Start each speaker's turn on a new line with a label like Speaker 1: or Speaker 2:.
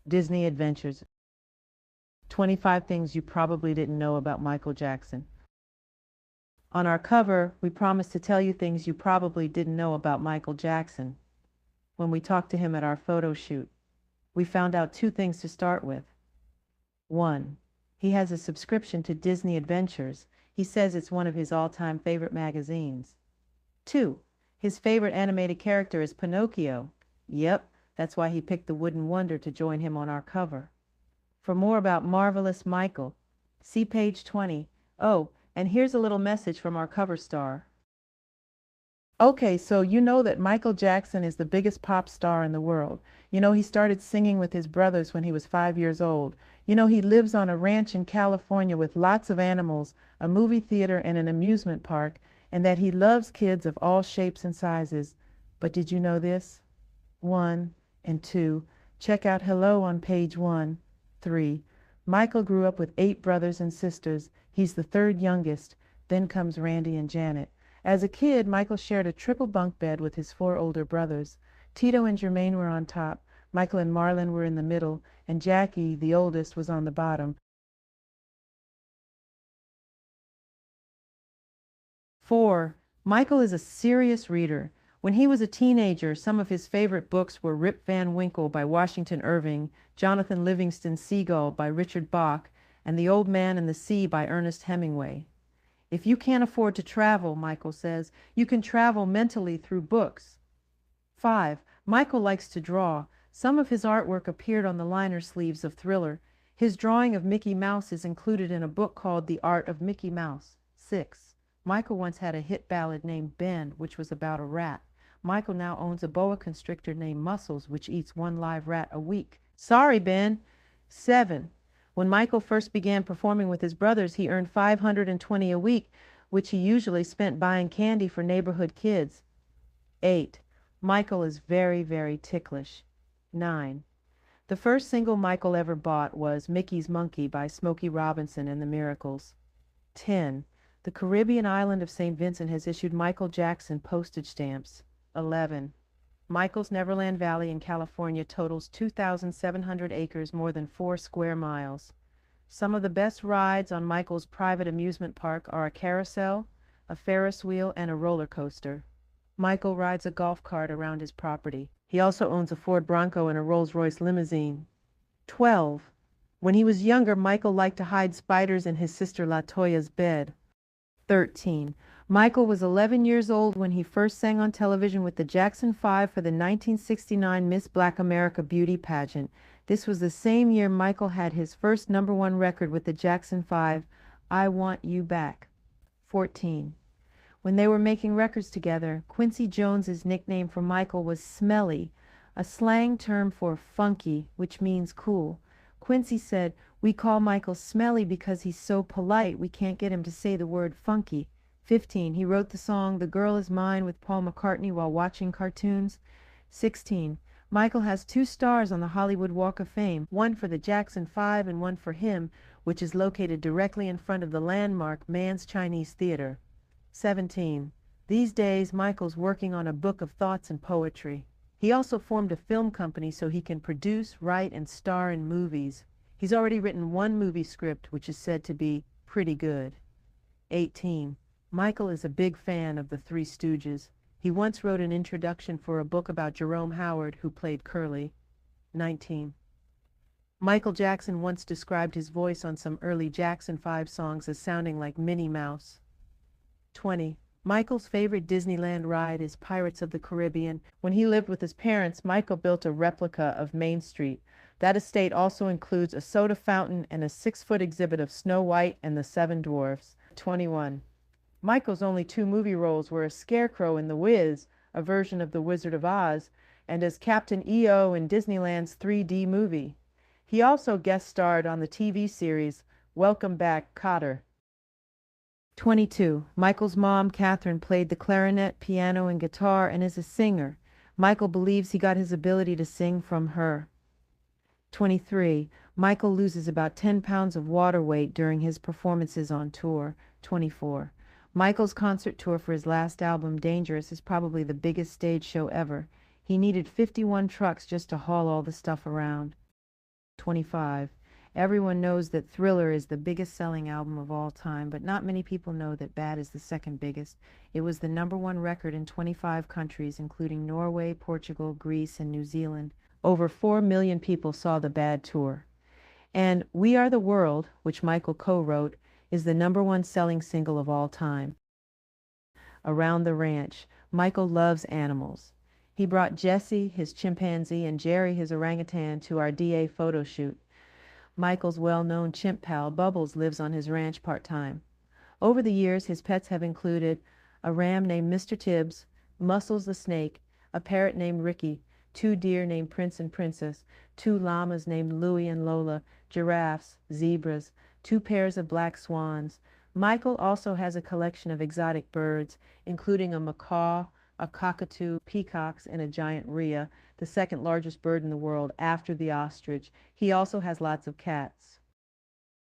Speaker 1: Disney Adventures. 25 Things You Probably Didn't Know About Michael Jackson. On our cover, we promised to tell you things you probably didn't know about Michael Jackson. When we talked to him at our photo shoot, we found out two things to start with. One, he has a subscription to Disney Adventures. He says it's one of his all-time favorite magazines. Two, his favorite animated character is Pinocchio. Yep, that's why he picked the Wooden Wonder to join him on our cover. For more about Marvelous Michael, see page 20. Oh, and here's a little message from our cover star. Okay, so you know that Michael Jackson is the biggest pop star in the world. You know, he started singing with his brothers when he was 5 years old. You know, he lives on a ranch in California with lots of animals, a movie theater, and an amusement park, and that he loves kids of all shapes and sizes. But did you know this? 1 and 2. Check out Hello on page 1. 3. Michael grew up with 8 brothers and sisters. He's the third youngest. Then comes Randy and Janet. As a kid, Michael shared a triple bunk bed with his 4 older brothers. Tito and Jermaine were on top, Michael and Marlon were in the middle, and Jackie, the oldest, was on the bottom. 4. Michael is a serious reader. When he was a teenager, some of his favorite books were Rip Van Winkle by Washington Irving, Jonathan Livingston Seagull by Richard Bach, and The Old Man and the Sea by Ernest Hemingway. If you can't afford to travel, Michael says, you can travel mentally through books. 5. Michael likes to draw. Some of his artwork appeared on the liner sleeves of Thriller. His drawing of Mickey Mouse is included in a book called The Art of Mickey Mouse. 6. Michael once had a hit ballad named Ben, which was about a rat. Michael now owns a boa constrictor named Muscles, which eats 1 live rat a week. Sorry, Ben. 7. When Michael first began performing with his brothers, he earned $520 a week, which he usually spent buying candy for neighborhood kids. 8. Michael is very, very ticklish. 9. The first single Michael ever bought was Mickey's Monkey by Smokey Robinson and the Miracles. 10. The Caribbean island of St. Vincent has issued Michael Jackson postage stamps. 11. Michael's Neverland Valley in California totals 2,700 acres, more than 4 square miles. Some of the best rides on Michael's private amusement park are a carousel, a Ferris wheel, and a roller coaster. Michael rides a golf cart around his property. He also owns a Ford Bronco and a Rolls-Royce limousine. 12. When he was younger, Michael liked to hide spiders in his sister LaToya's bed. 13. Michael was 11 years old when he first sang on television with the Jackson 5 for the 1969 Miss Black America Beauty Pageant. This was the same year Michael had his first #1 record with the Jackson 5, I Want You Back. 14. When they were making records together, Quincy Jones's nickname for Michael was Smelly, a slang term for funky, which means cool. Quincy said, "We call Michael Smelly because he's so polite we can't get him to say the word funky." 15. He wrote the song The Girl Is Mine with Paul McCartney while watching cartoons. 16. Michael has 2 stars on the Hollywood Walk of Fame, one for the Jackson 5 and one for him, which is located directly in front of the landmark Mann's Chinese Theater. 17. These days, Michael's working on a book of thoughts and poetry. He also formed a film company so he can produce, write, and star in movies. He's already written 1 movie script, which is said to be pretty good. 18. Michael is a big fan of the Three Stooges. He once wrote an introduction for a book about Jerome Howard, who played Curly. 19. Michael Jackson once described his voice on some early Jackson 5 songs as sounding like Minnie Mouse. 20. Michael's favorite Disneyland ride is Pirates of the Caribbean. When he lived with his parents, Michael built a replica of Main Street. That estate also includes a soda fountain and a 6-foot exhibit of Snow White and the 7 Dwarfs. 21. Michael's only 2 movie roles were as Scarecrow in The Wiz, a version of The Wizard of Oz, and as Captain EO in Disneyland's 3D movie. He also guest starred on the TV series Welcome Back, Kotter. 22. Michael's mom, Catherine, played the clarinet, piano, and guitar and is a singer. Michael believes he got his ability to sing from her. 23. Michael loses about 10 pounds of water weight during his performances on tour. 24. Michael's concert tour for his last album, Dangerous, is probably the biggest stage show ever. He needed 51 trucks just to haul all the stuff around. 25. Everyone knows that Thriller is the biggest selling album of all time, but not many people know that Bad is the second biggest. It was the #1 record in 25 countries, including Norway, Portugal, Greece, and New Zealand. Over 4 million people saw the Bad tour. And We Are the World, which Michael co-wrote, is the #1 selling single of all time. Around the Ranch. Michael loves animals. He brought Jesse, his chimpanzee, and Jerry, his orangutan, to our DA photo shoot. Michael's well-known chimp pal, Bubbles, lives on his ranch part-time. Over the years, his pets have included a ram named Mr. Tibbs, Muscles the snake, a parrot named Ricky, 2 deer named Prince and Princess, 2 llamas named Louie and Lola, giraffes, zebras, 2 pairs of black swans. Michael also has a collection of exotic birds, including a macaw, a cockatoo, peacocks, and a giant rhea, the second largest bird in the world after the ostrich. He also has lots of cats.